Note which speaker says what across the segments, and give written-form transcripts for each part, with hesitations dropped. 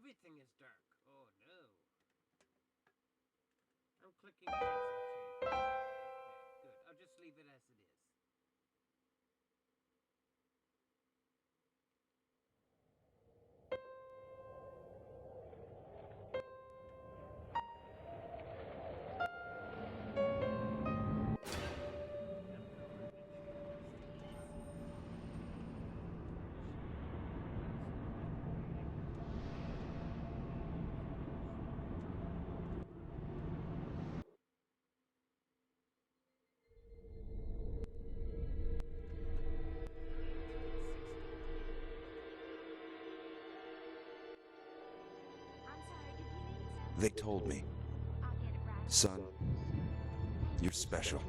Speaker 1: Everything is dark. Oh no. I'm clicking cancel change. Okay, good. I'll just leave it as it is.
Speaker 2: They told me, son, you're special.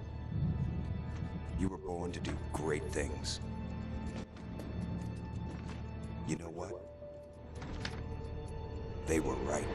Speaker 2: You were born to do great things. You know what? They were right.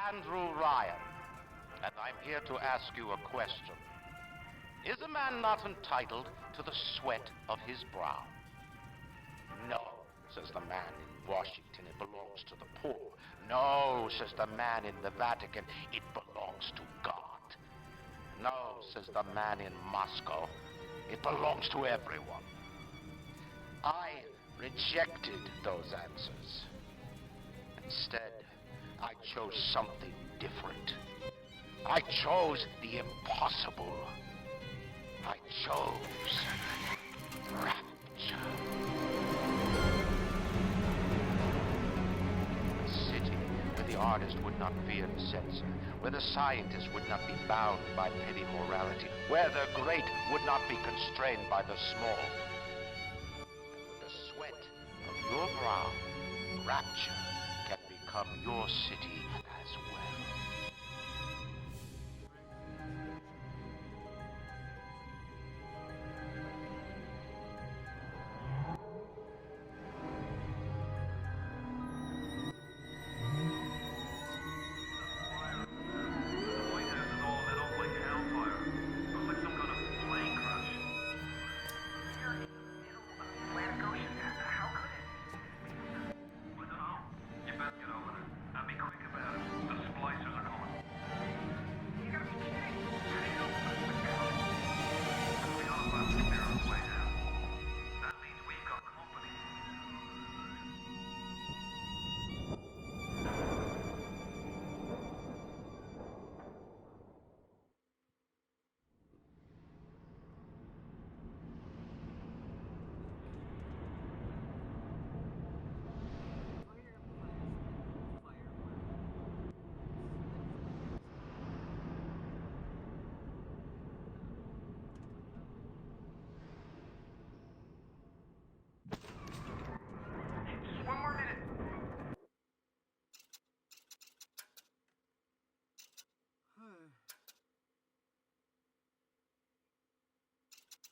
Speaker 3: Andrew Ryan, and I'm here to ask you a question. Is a man not entitled to the sweat of his brow? No, says the man in Washington, it belongs to the poor. No, says the man in the Vatican, it belongs to God. No, says the man in Moscow, it belongs to everyone. I rejected those answers. Instead, I chose something different. I chose the impossible. I chose rapture. A city where the artist would not fear the censor, where the scientist would not be bound by petty morality, where the great would not be constrained by the small. And with the sweat of your brow, rapture can become your city as well.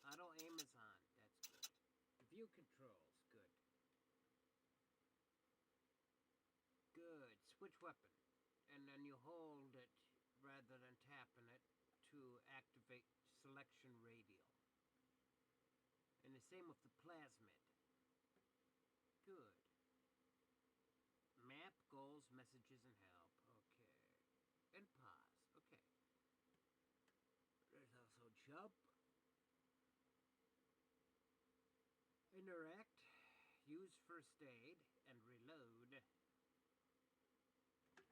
Speaker 1: Auto aim is on. That's good. View controls. Good. Good. Switch weapon. And then you hold it rather than tapping it to activate selection radial. And the same with the plasmid. Good. Map, goals, messages, and help. Okay. And pause. Okay. There's also jump. Interact. Use first aid. And reload.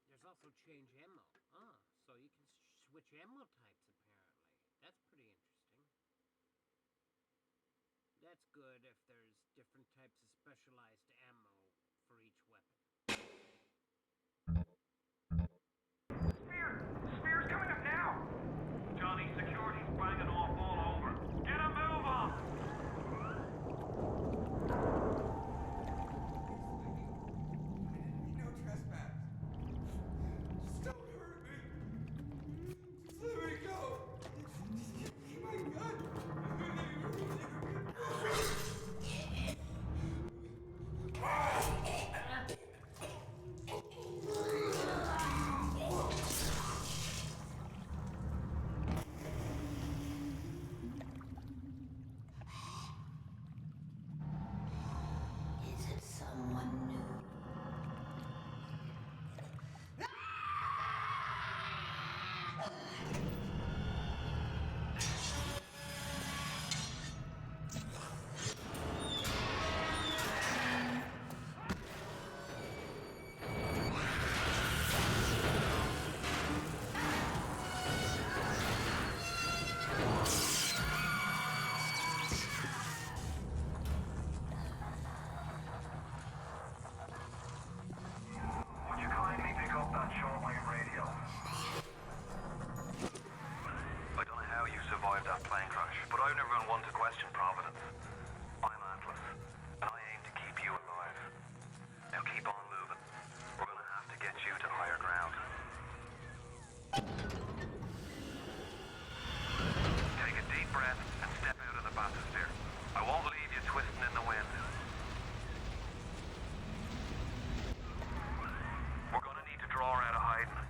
Speaker 1: There's also change ammo. Ah, so you can switch ammo types apparently. That's pretty interesting. That's good if there's different types of specialized ammo for each weapon.
Speaker 4: Spear's coming up now! Johnny, security's banging off all over. Get a move on!
Speaker 5: No trespass. Just don't hurt me. Just let me go. My God.
Speaker 6: Is it someone new?
Speaker 4: Would you kindly pick up that shortwave radio? I don't know how you survived that plane crash, but I've never been one to question Providence. I'm Atlas, and I aim to keep you alive. Now keep on moving. We're gonna have to get you to higher ground. Take a deep breath and step out of the bathysphere. I won't leave you twisting in the wind. We're gonna need to draw her out of hiding.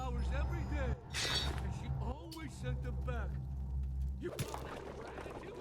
Speaker 5: flowers every day, and she always sent them back. You call that gratitude?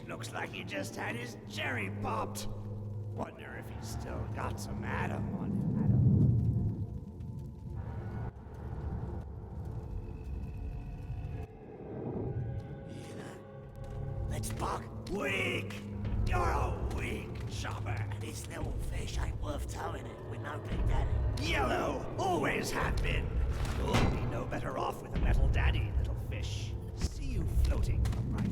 Speaker 7: Looks like he just had his cherry popped. Wonder if he's still got some Adam on him. Let's buck. Weak! You're a weak chopper.
Speaker 8: This little fish ain't worth towing it with no big daddy.
Speaker 7: Yellow always have been. You'll be no better off with a metal daddy, little fish. See you floating from right.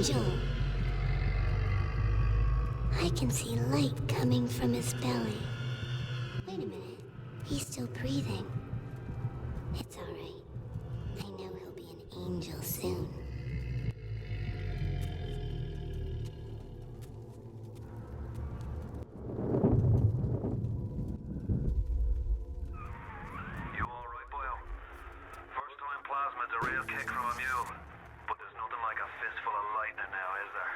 Speaker 6: angel. I can see light coming from his belly. Wait a minute. He's still breathing. It's alright. I know he'll be an angel soon.
Speaker 4: You alright, boyo? First time plasmid's a real kick from a mule. But there's nothing like a fistful of lightning now, is there?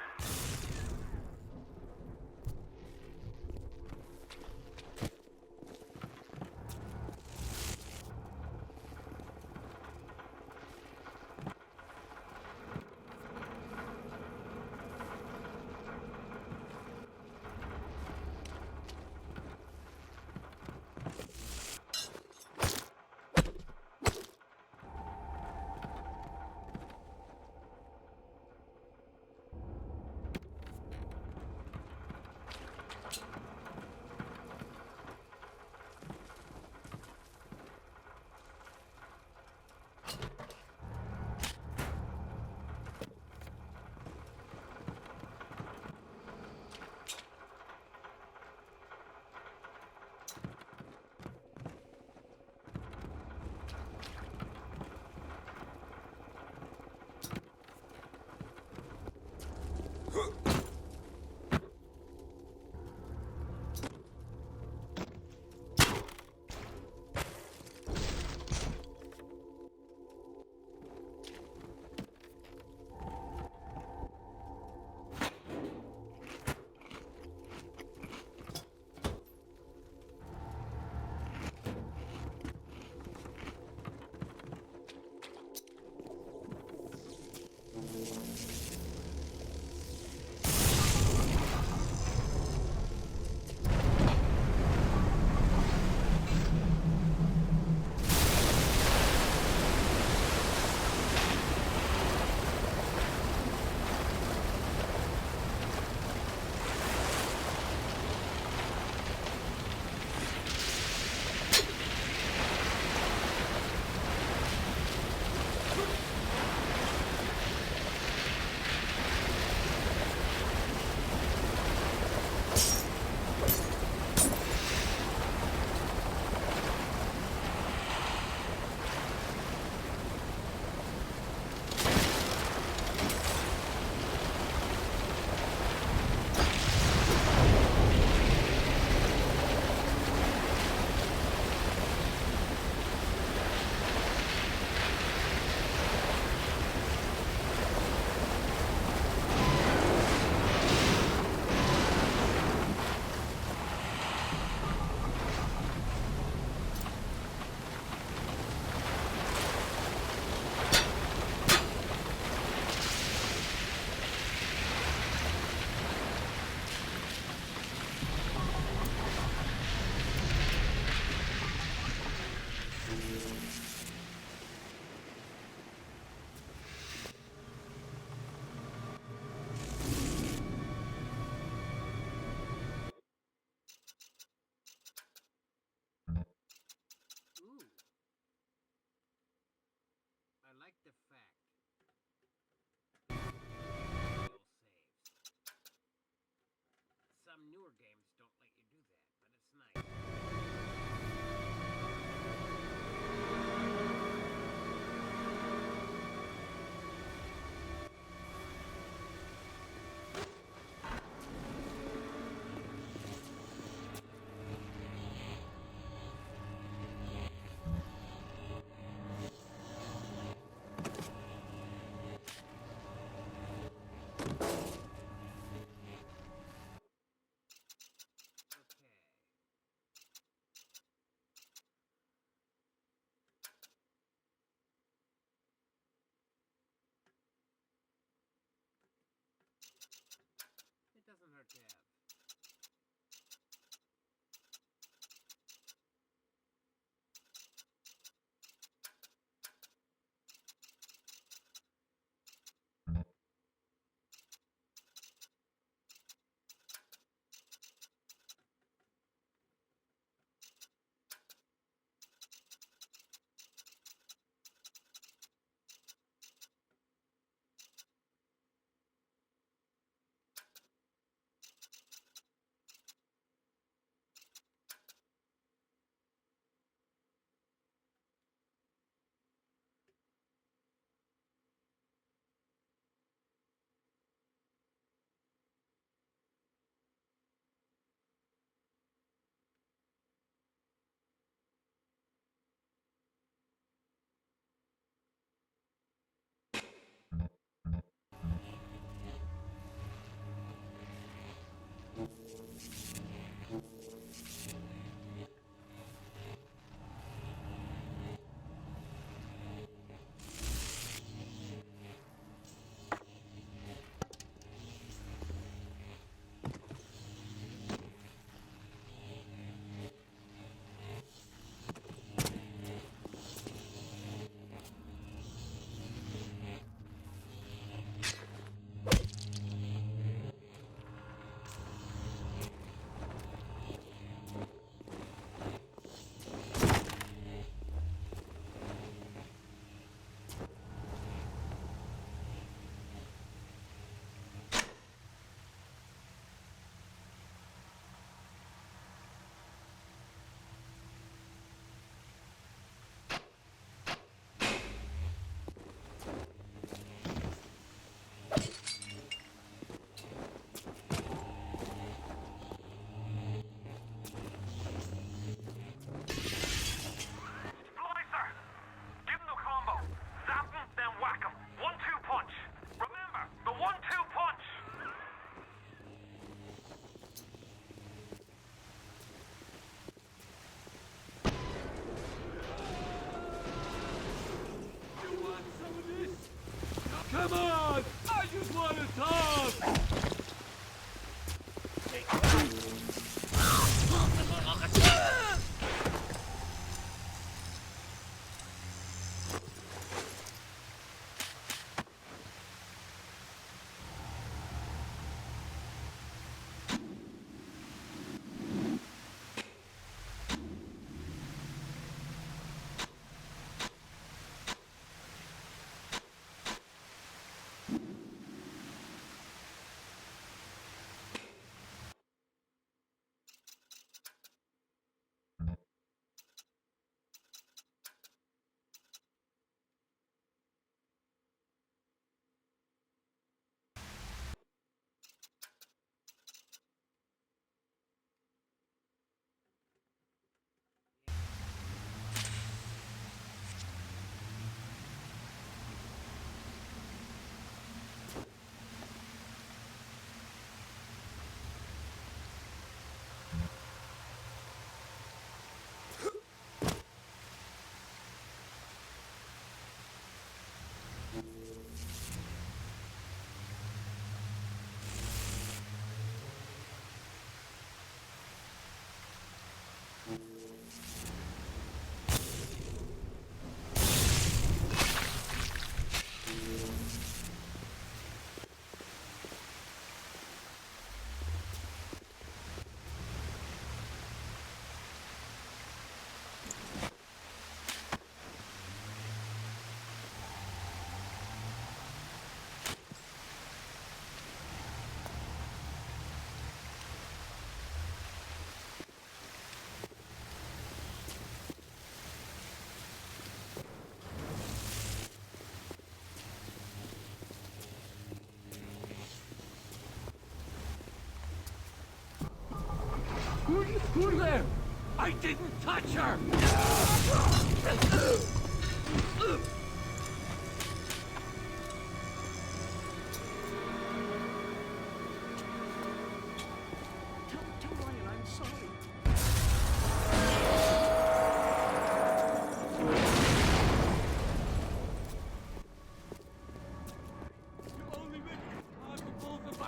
Speaker 1: Ooh. I like the fact. Real saves. Some newer games don't let you do that, but it's nice. Okay.
Speaker 5: Who there? I didn't touch her!
Speaker 7: Tell Ryan I'm sorry.
Speaker 5: You only make it hard for both of us.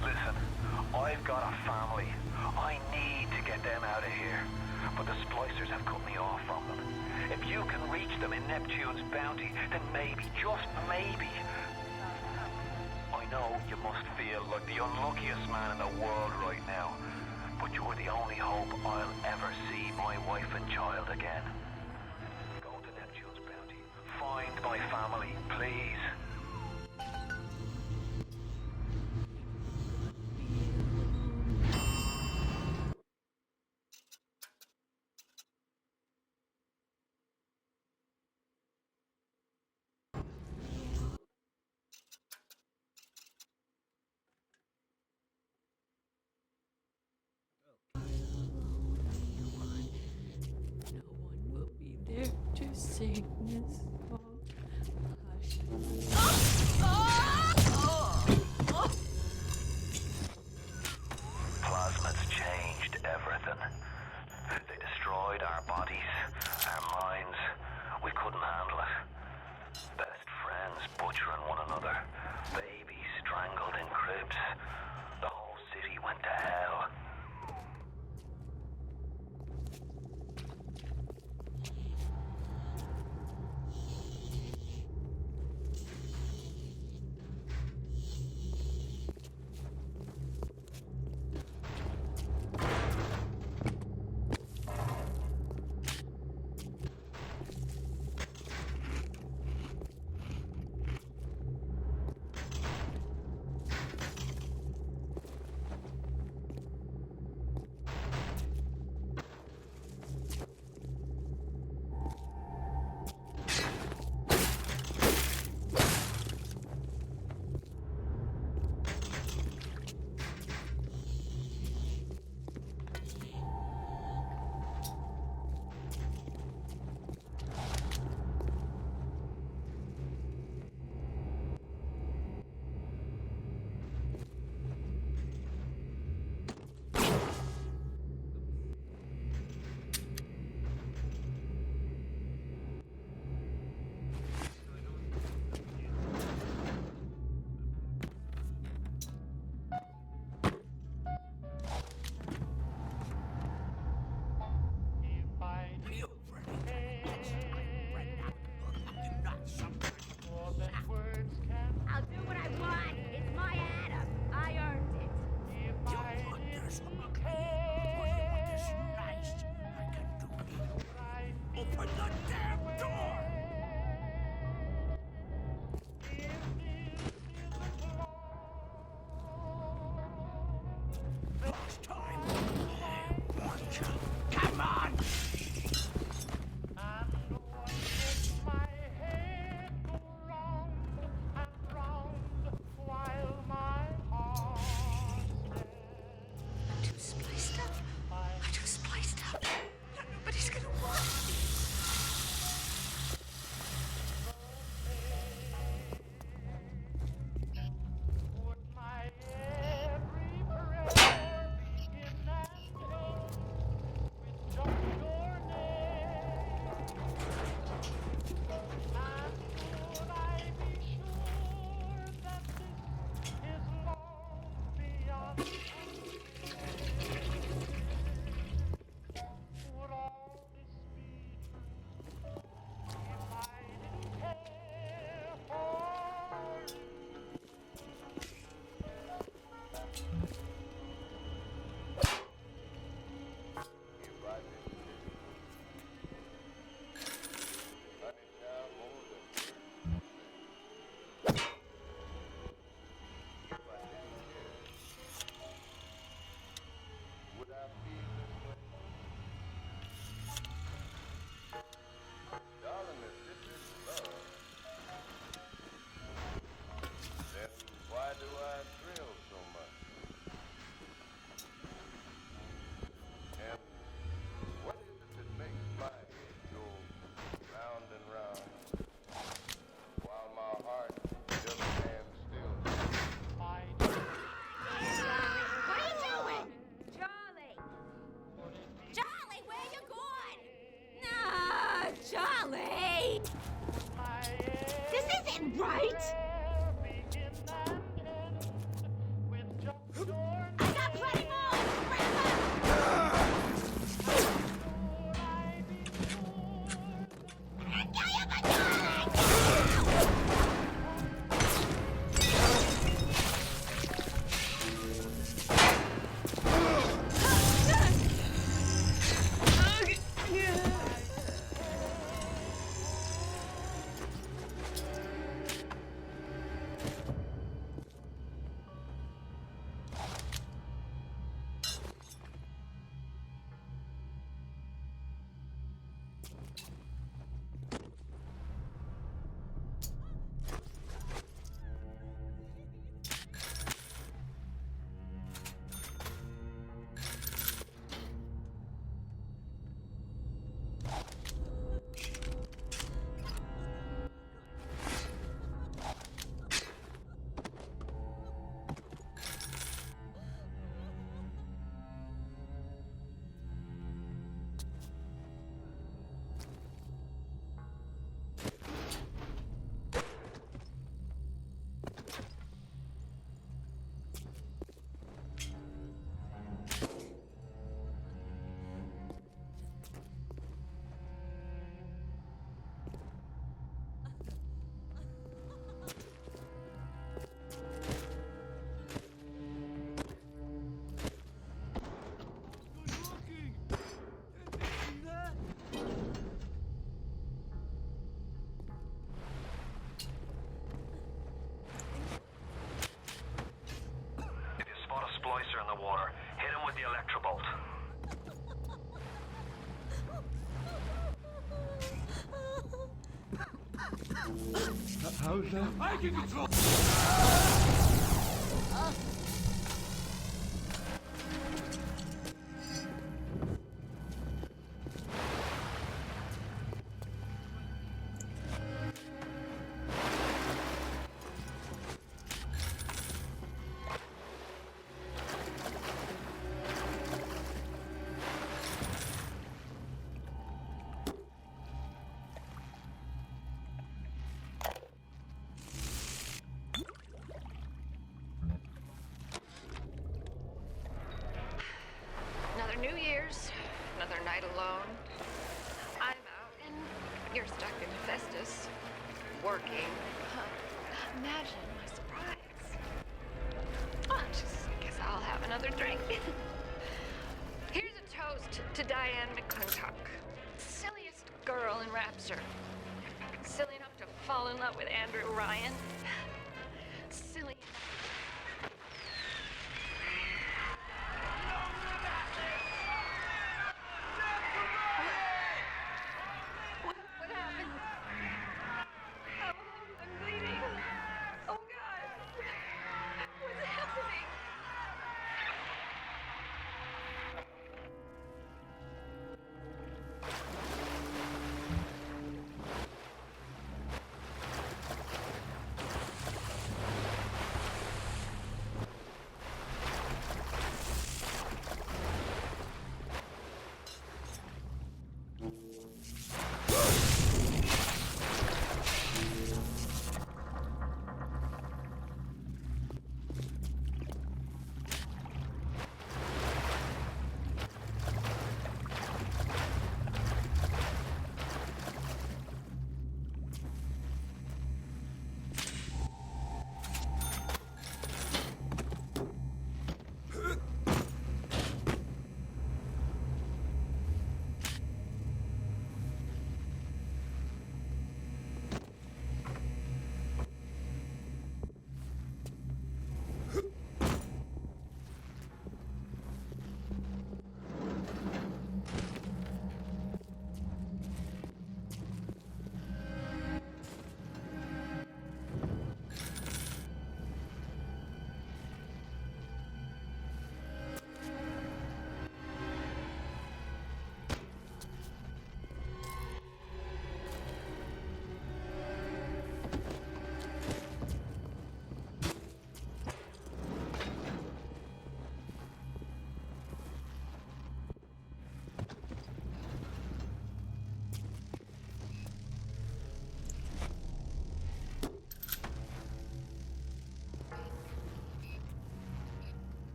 Speaker 4: Listen, I've got a family. I need to get them out of here. But the splicers have cut me off from them. If you can reach them in Neptune's bounty, then maybe, just maybe. I know you must feel like the unluckiest man in the world right now. But you're the only hope I'll ever see my wife and child again. Go to Neptune's bounty. Find my family, please.
Speaker 9: No one will be there to sing this song. Hush.
Speaker 4: Plasmids changed everything. They destroyed our bodies, our minds. We couldn't handle it. Best friends butchering one another. Babies strangled in cribs. The whole city went to hell.
Speaker 5: I can control.
Speaker 10: Another New Year's, another night alone. I'm out and you're stuck in Festus, working. Imagine my surprise. Oh, I guess I'll have another drink. Here's a toast to Diane McClintock, silliest girl in Rapture. Silly enough to fall in love with Andrew Ryan. Silly enough. What happened? Oh, I'm bleeding. Oh, God. What's happening?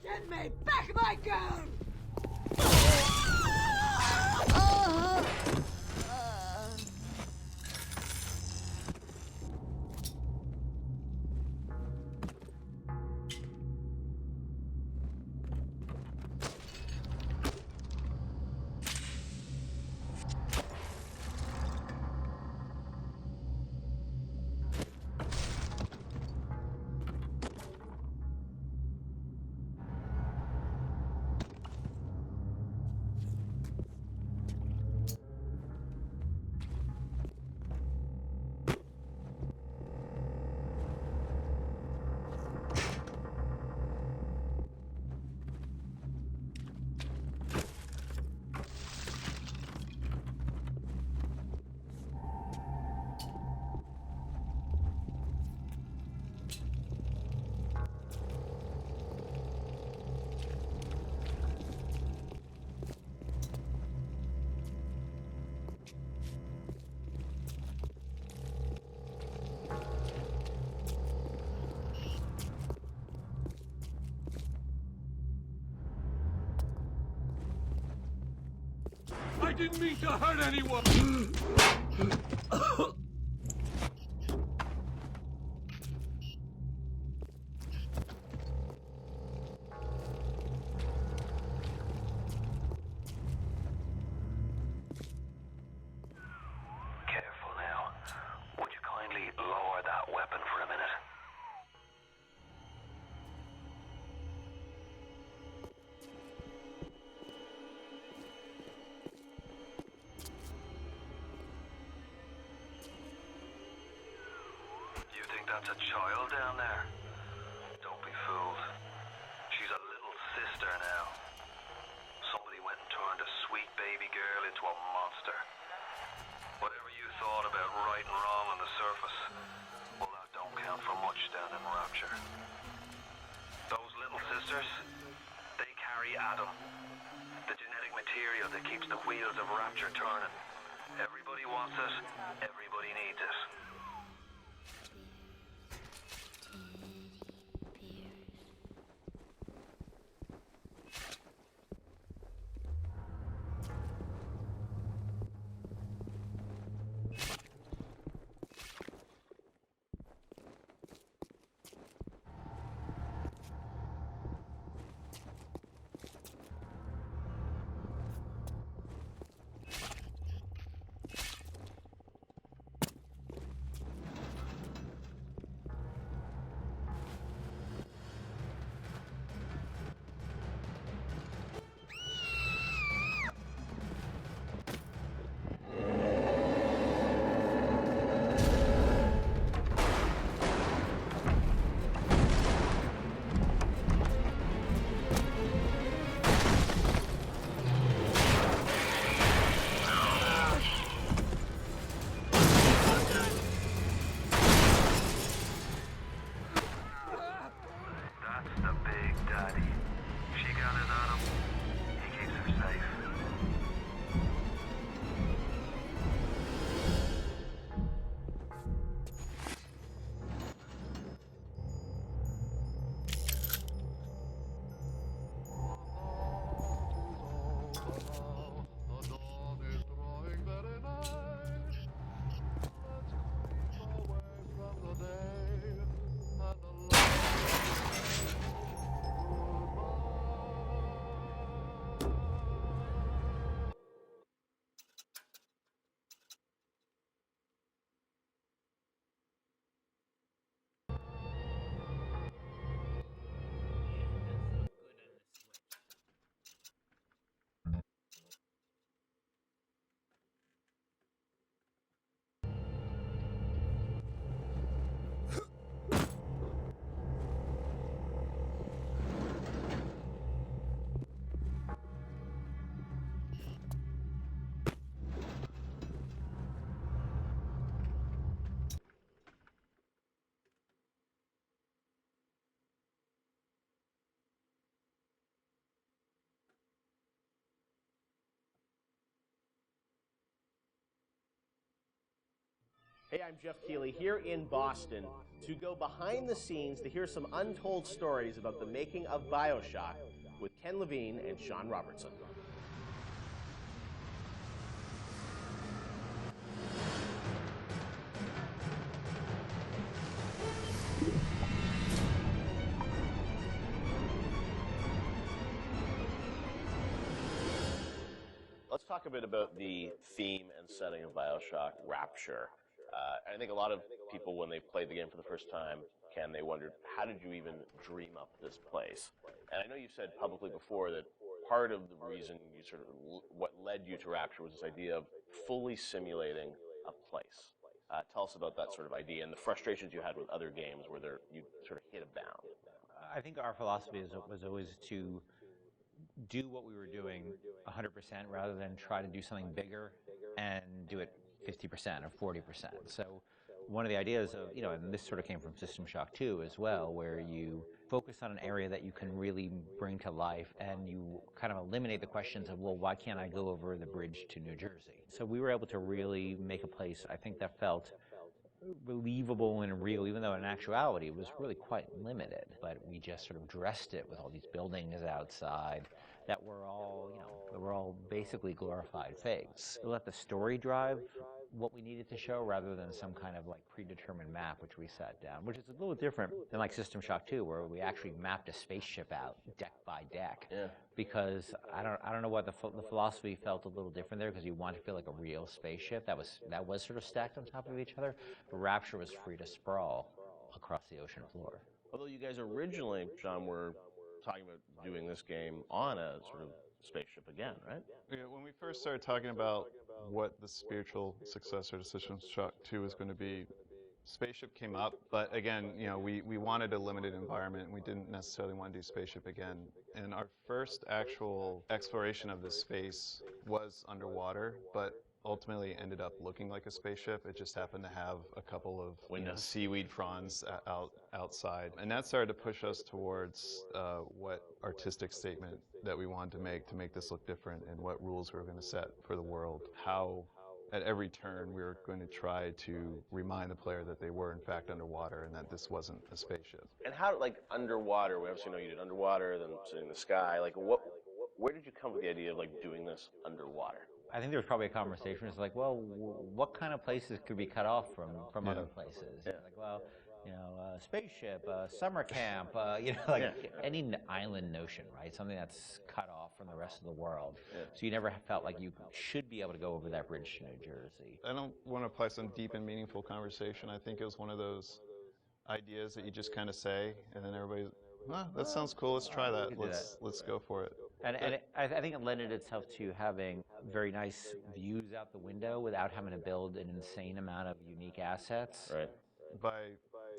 Speaker 5: Get me! Back my gun! didn't mean to hurt anyone!
Speaker 4: Careful now. Would you kindly lower that weapon for a minute? You think that's a child down there? Don't be fooled. She's a little sister now. Somebody went and turned a sweet baby girl into a monster. Whatever you thought about right and wrong on the surface, well, that don't count for much down in Rapture. Those little sisters, they carry Adam, the genetic material that keeps the wheels of Rapture turning. Everybody wants it, everybody needs it. That's the big daddy. She got his Adam. He keeps her safe.
Speaker 11: Hey, I'm Jeff Keighley here in Boston to go behind the scenes to hear some untold stories about the making of BioShock with Ken Levine and Sean Robertson. Let's talk a bit about the theme and setting of BioShock, Rapture. I think a lot of people, when they played the game for the first time, Ken, they wondered, how did you even dream up this place? And I know you've said publicly before that part of the reason you sort of, what led you to Rapture was this idea of fully simulating a place. Tell us about that sort of idea and the frustrations you had with other games where you sort of hit a bound.
Speaker 12: I think our philosophy was always to do what we were doing 100% rather than try to do something bigger and do it 50% or 40%. So one of the ideas of, and this sort of came from System Shock 2 as well, where you focus on an area that you can really bring to life and you kind of eliminate the questions of, well, why can't I go over the bridge to New Jersey? So we were able to really make a place, I think, that felt believable and real, even though in actuality it was really quite limited. But we just sort of dressed it with all these buildings outside, that were all, that were all basically glorified fakes. We let the story drive what we needed to show rather than some kind of like predetermined map which we sat down, which is a little different than like System Shock 2, where we actually mapped a spaceship out deck by deck.
Speaker 11: Yeah.
Speaker 12: Because I don't know what the philosophy felt a little different there, because you want to feel like a real spaceship that was sort of stacked on top of each other, but Rapture was free to sprawl across the ocean floor.
Speaker 11: Although you guys originally, John, were talking about doing this game on a sort of spaceship again, right?
Speaker 13: Yeah, when we first started talking about what the spiritual successor to System Shock 2 was going to be, Spaceship came up, but again, we wanted a limited environment. We didn't necessarily want to do Spaceship again. And our first actual exploration of this space was underwater, but ultimately ended up looking like a spaceship. It just happened to have a couple of seaweed fronds outside. And that started to push us towards what artistic statement that we wanted to make this look different, and what rules we were going to set for the world. How at every turn we were going to try to remind the player that they were in fact underwater and that this wasn't a spaceship.
Speaker 11: And how, like, underwater, we obviously know you did underwater, then sitting in the sky, like, where did you come with the idea of, like, doing this underwater?
Speaker 12: I think there was probably a conversation. It's like, well, what kind of places could be cut off from other places?
Speaker 11: Yeah.
Speaker 12: Like, well, spaceship, summer camp, any island notion, right? Something that's cut off from the rest of the world.
Speaker 11: Yeah.
Speaker 12: So you never felt like you should be able to go over that bridge to New Jersey.
Speaker 13: I don't want to apply some deep and meaningful conversation. I think it was one of those ideas that you just kind of say, and then everybody's, that sounds cool, let's try that. Let's go for it.
Speaker 12: And I think it lended itself to having very nice views out the window without having to build an insane amount of unique assets.
Speaker 11: Right.
Speaker 13: By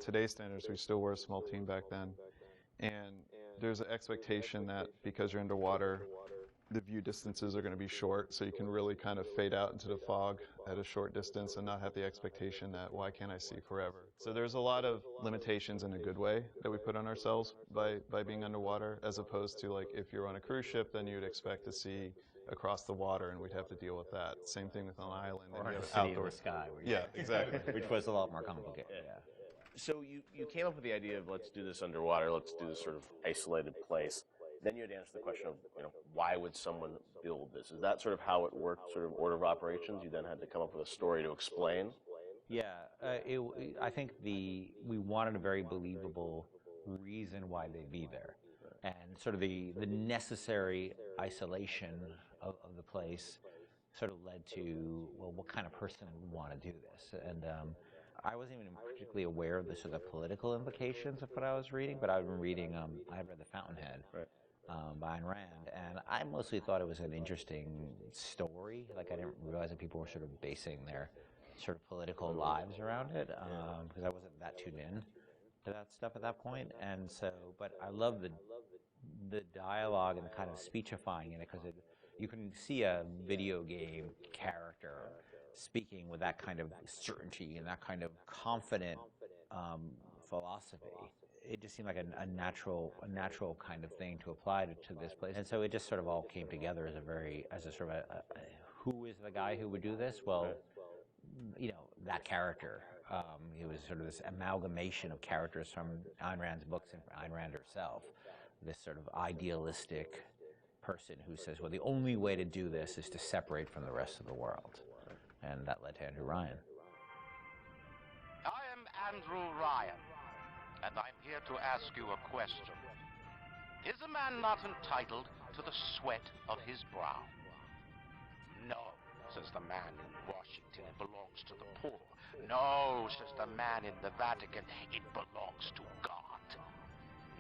Speaker 13: today's standards, we still were a small team back then. And there's an expectation that because you're underwater, the view distances are going to be short, so you can really kind of fade out into the fog at a short distance and not have the expectation that, why can't I see forever? So there's a lot of limitations in a good way that we put on ourselves by being underwater, as opposed to, like, if you're on a cruise ship, then you'd expect to see across the water and we'd have to deal with that. Same thing with an island.
Speaker 12: Or a city in the sky.
Speaker 13: Yeah, exactly.
Speaker 12: Which was a lot more complicated. Yeah.
Speaker 11: So you came up with the idea of, let's do this underwater, let's do this sort of isolated place. Then you had to answer the question of, why would someone build this? Is that sort of how it worked, sort of order of operations? You then had to come up with a story to explain?
Speaker 12: Yeah, I think we wanted a very believable reason why they'd be there. And sort of the necessary isolation of the place sort of led to, well, what kind of person would want to do this? And I wasn't even particularly aware of the sort of political implications of what I was reading, but I've been reading, I read The Fountainhead.
Speaker 11: Right.
Speaker 12: By Ayn Rand, and I mostly thought it was an interesting story. Like, I didn't realize that people were sort of basing their sort of political lives around it, because I wasn't that tuned in to that stuff at that point. And so, but I love the dialogue and the kind of speechifying in it, because you can see a video game character speaking with that kind of certainty and that kind of confident philosophy. It just seemed like a natural kind of thing to apply to this place, and so it just sort of all came together as a sort of who is the guy who would do this? Well, that character. He was sort of this amalgamation of characters from Ayn Rand's books and Ayn Rand herself. This sort of idealistic person who says, well, the only way to do this is to separate from the rest of the world, and that led to Andrew Ryan.
Speaker 3: I am Andrew Ryan, and I'm here to ask you a question. Is a man not entitled to the sweat of his brow? No, says the man in Washington, it belongs to the poor. No, says the man in the Vatican, it belongs to God.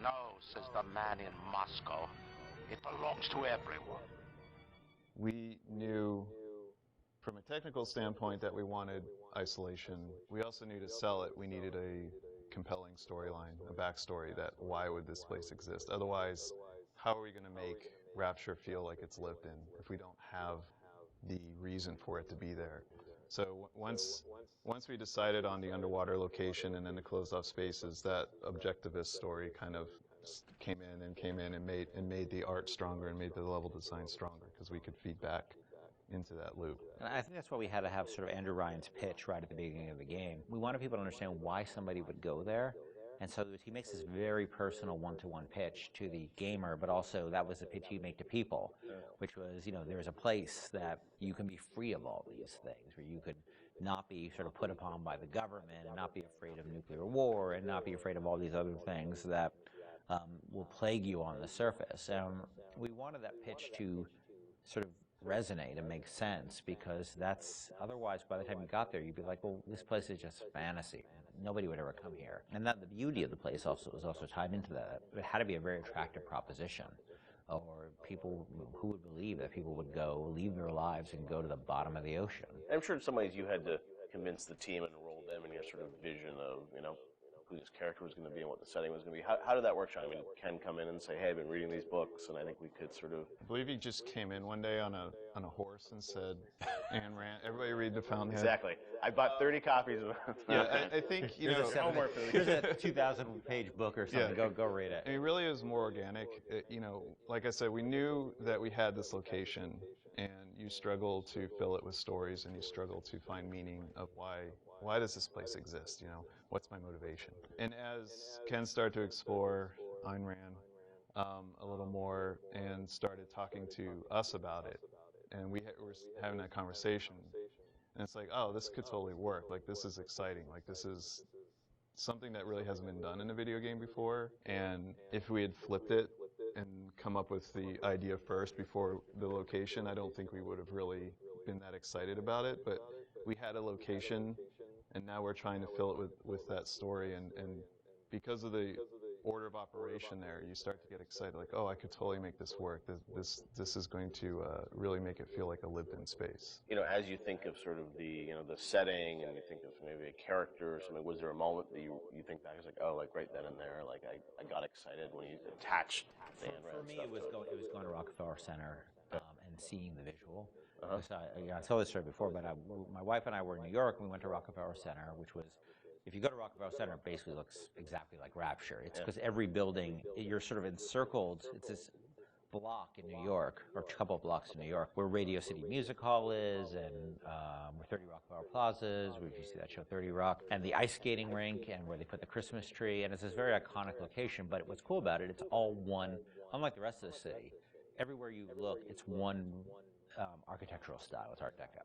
Speaker 3: No, says the man in Moscow, it belongs to everyone.
Speaker 13: We knew from a technical standpoint that we wanted isolation. We also knew to sell it, we needed a compelling storyline, a backstory that why would this place exist? Otherwise, how are we going to make Rapture feel like it's lived in if we don't have the reason for it to be there? So once we decided on the underwater location and then the closed off spaces, that objectivist story kind of came in and made the art stronger and made the level design stronger, because we could feed back into that loop.
Speaker 12: And I think that's why we had to have sort of Andrew Ryan's pitch right at the beginning of the game. We wanted people to understand why somebody would go there, And so he makes this very personal one-to-one pitch to the gamer, but also that was the pitch he made to people, which was, there's a place that you can be free of all these things, where you could not be sort of put upon by the government and not be afraid of nuclear war and not be afraid of all these other things that will plague you on the surface. We wanted that pitch to sort of resonate and make sense, because that's otherwise by the time you got there you'd be like, well, this place is just fantasy. Nobody would ever come here. And that the beauty of the place also was also tied into that. It had to be a very attractive proposition, or people who would believe that people would go leave their lives and go to the bottom of the ocean.
Speaker 11: I'm sure in some ways you had to convince the team and enroll them in your sort of vision of, who this character was going to be and what the setting was going to be. How did that work, Sean? I mean, Ken come in and say, hey, I've been reading these books, and I think we could sort of...
Speaker 13: I believe he just came in one day on a horse and said, Ayn Rand, everybody read The Fountainhead.
Speaker 11: Exactly. I bought 30 copies of it.
Speaker 13: Yeah, I think,
Speaker 12: here's a 2,000-page book or something. Yeah. Go read it.
Speaker 13: And it really is more organic. Like I said, we knew that we had this location, and you struggle to fill it with stories, and you struggle to find meaning of why does this place exist? What's my motivation? And as Ken started to explore Ayn Rand a little more and started talking to us about it, and we were having that conversation, and it's like, oh, this could totally work. Like, this is exciting. Like, this is something that really hasn't been done in a video game before. And if we had flipped it and come up with the idea first before the location, I don't think we would have really been that excited about it. But we had a location, and now we're trying to fill it with that story. And because of the order of operation there, you start to get excited, like, oh, I could totally make this work. This is going to really make it feel like a lived-in space.
Speaker 11: As you think of sort of the setting, and you think of maybe a character or something, was there a moment that you think back, it's like, oh, like right then and there, like I got excited when you attached the Ayn Rand
Speaker 12: For me,
Speaker 11: stuff
Speaker 12: it was going to Rockefeller Center and seeing the visual.
Speaker 11: Uh-huh.
Speaker 12: I told this story before, but my wife and I were in New York, and we went to Rockefeller Center, which was, if you go to Rockefeller Center, it basically looks exactly like Rapture. It's because every building, you're sort of encircled. It's this block in New York, or a couple of blocks in New York, where Radio City Music Hall is, and where 30 Rockefeller Plaza is, where you see that show 30 Rock, and the ice skating rink, and where they put the Christmas tree, and it's this very iconic location. But what's cool about it, it's all one, unlike the rest of the city. Everywhere you look, it's one architectural style. It's Art Deco.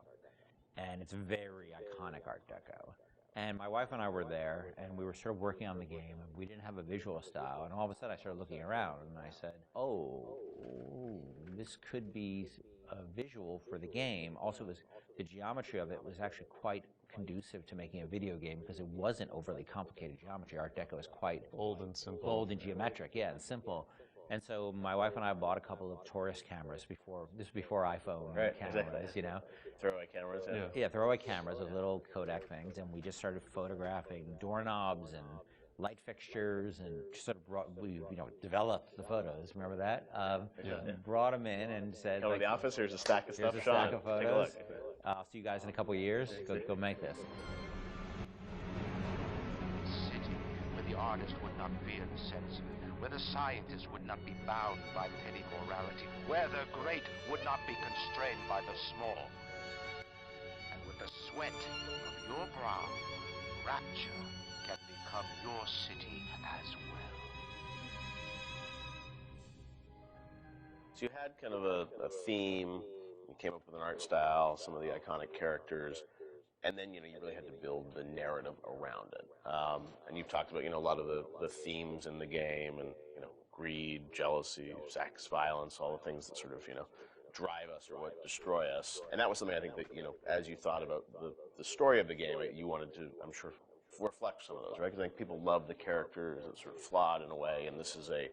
Speaker 12: And it's very iconic Art Deco. And my wife and I were there, and we were sort of working on the game, and we didn't have a visual style. And all of a sudden, I started looking around, and I said, oh, this could be a visual for the game. Also, the geometry of it was actually quite conducive to making a video game, because it wasn't overly complicated geometry. Art Deco is quite
Speaker 13: bold and simple.
Speaker 12: Bold and geometric, yeah, and simple. And so my wife and I bought a couple of tourist cameras before iPhone cameras,
Speaker 11: exactly. Throwaway cameras, yeah.
Speaker 12: Yeah, throwaway cameras with little Kodak things, and we just started photographing doorknobs and light fixtures, and just sort of developed the photos. Remember that? Brought them in and said,
Speaker 11: come to the office. Here's a stack of stuff.
Speaker 12: Here's a stack of photos. Take a look. I'll see you guys in a couple of years. Go make this.
Speaker 3: City where the artist would not fear the censor, where the scientist would not be bound by petty morality, where the great would not be constrained by the small. And with the sweat of your brow, Rapture can become your city as well.
Speaker 11: So you had kind of a theme, you came up with an art style, some of the iconic characters, and then, you really had to build the narrative around it. And you've talked about, a lot of the themes in the game, and, greed, jealousy, sex, violence, all the things that sort of, drive us or what destroy us. And that was something I think that, as you thought about the story of the game, you wanted to, I'm sure, reflect some of those, right? Because I think people love the characters, it's sort of flawed in a way, and this is a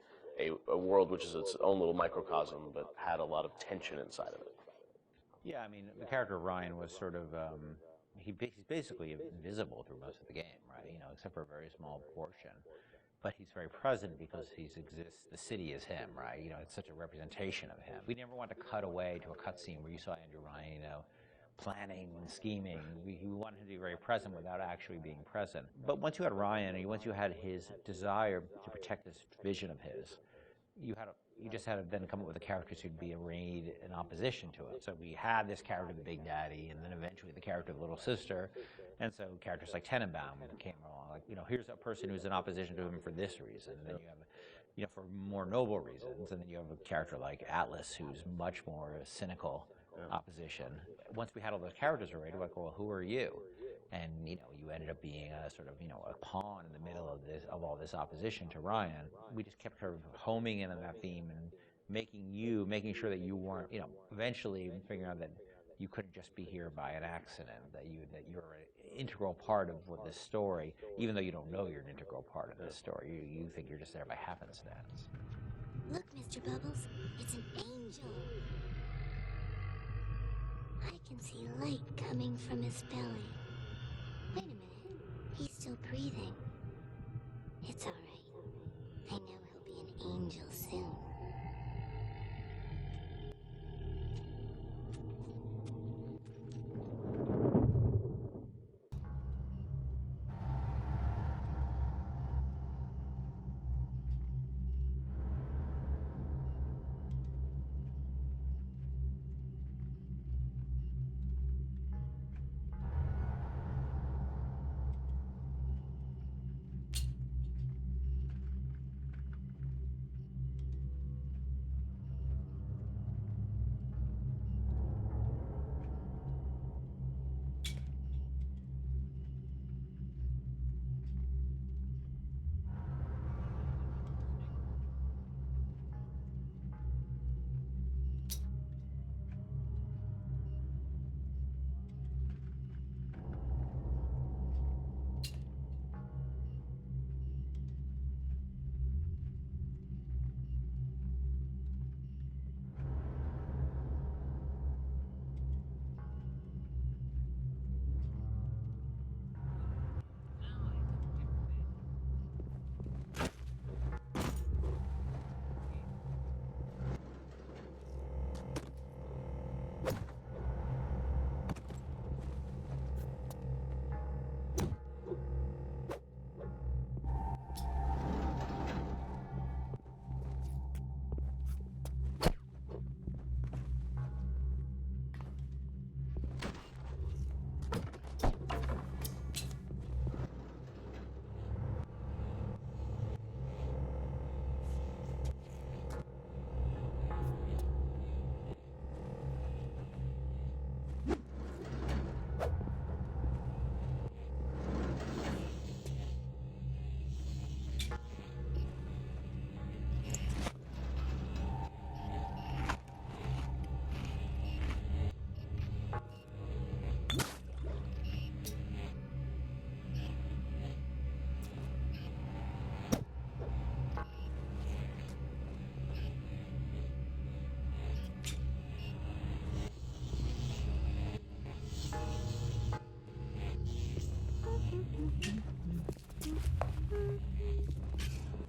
Speaker 11: world which is its own little microcosm, but had a lot of tension inside of it.
Speaker 12: Yeah, I mean, the character of Ryan was sort of, he's basically invisible through most of the game, right? Except for a very small portion. But he's very present because he exists. The city is him, right? It's such a representation of him. We never want to cut away to a cutscene where you saw Andrew Ryan, planning and scheming. We wanted him to be very present without actually being present. But once you had Ryan, and once you had his desire to protect this vision of his, you just had to then come up with the characters who'd be arrayed in opposition to it. So we had this character, the Big Daddy, and then eventually the character, the Little Sister, and so characters like Tenenbaum came along. Like, here's a person who's in opposition to him for this reason, and then you have, for more noble reasons, and then you have a character like Atlas, who's much more cynical opposition. Once we had all those characters arrayed, we're like, well, who are you? And you ended up being a sort of a pawn in the middle of all this opposition to Ryan. We just kept sort of homing in on that theme and making sure that you weren't, eventually figuring out that you couldn't just be here by an accident, that you're an integral part of this story, even though you don't know you're an integral part of this story. You think you're just there by happenstance.
Speaker 6: Look, Mr. Bubbles, it's an angel. I can see light coming from his belly. Wait a minute, he's still breathing. It's all right. I know he'll be an angel soon.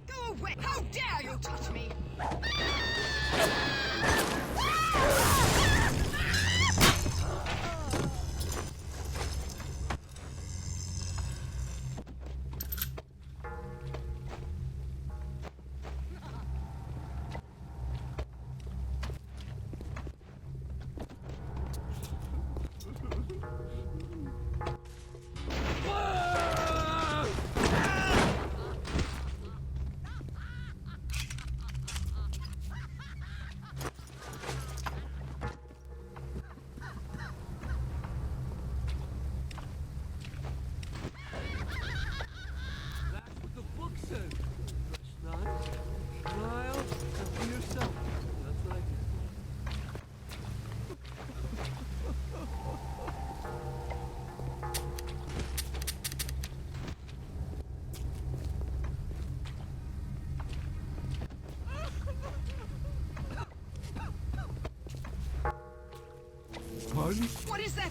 Speaker 14: Go away! How dare you touch me! What is that?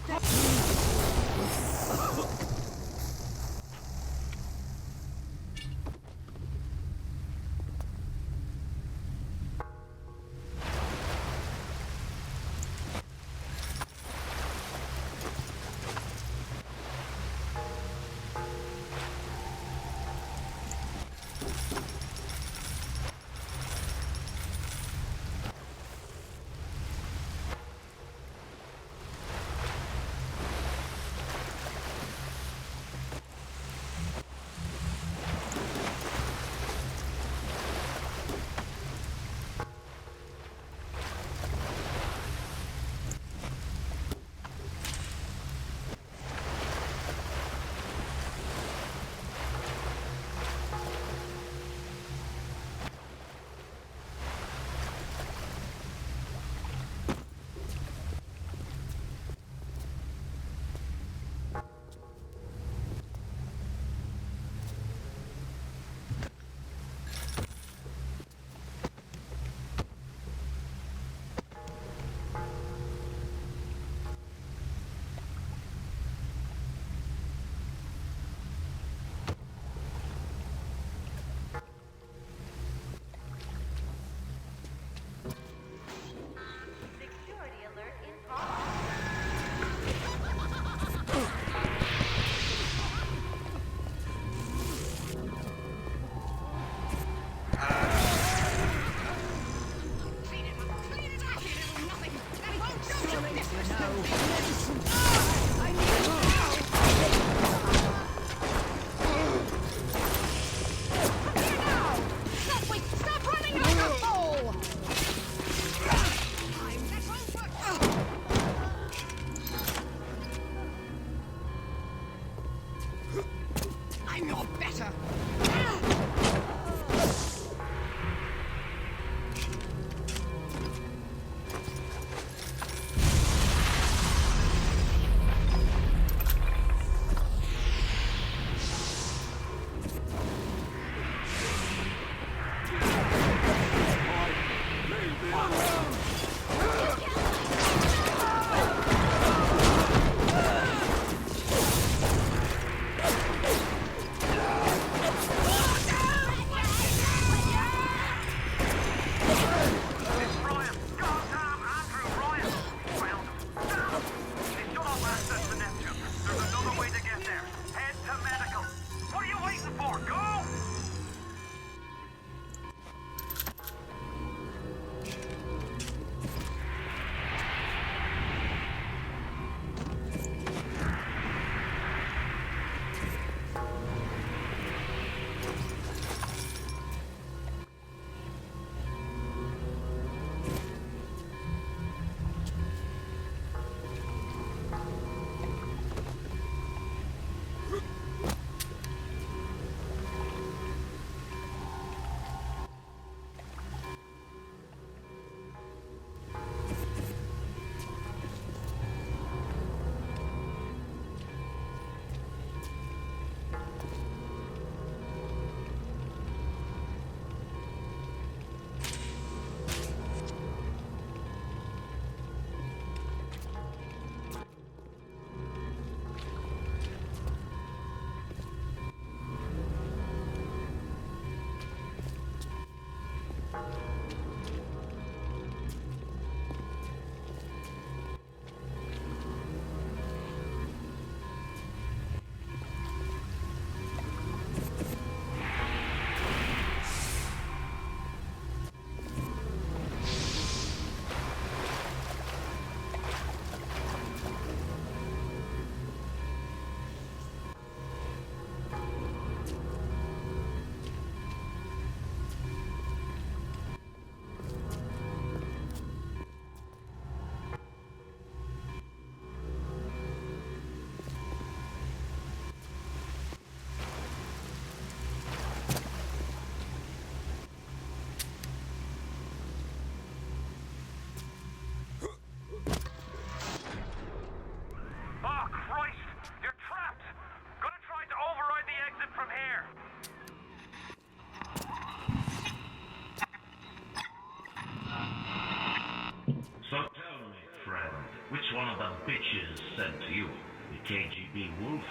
Speaker 15: the bitches said to you. The KGB wolf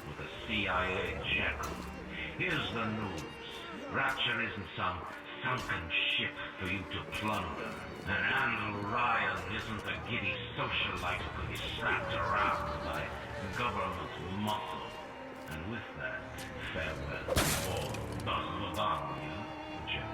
Speaker 15: with a CIA jackal. Here's the news. Rapture isn't some sunken ship for you to plunder. And Andrew Ryan isn't a giddy socialite who can be slapped around by government muscle. And with that, farewell, or до свидания, Jack.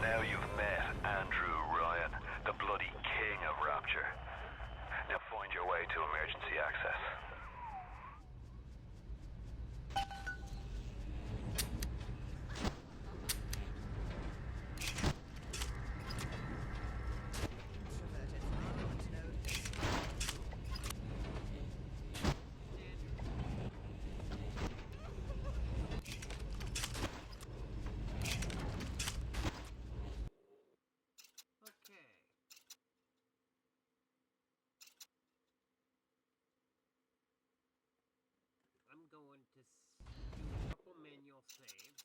Speaker 4: Now you've met Andrew Ryan, the bloody king of Rapture. Now find your way to emergency access.
Speaker 1: Okay. I'm going to do a couple manual saves.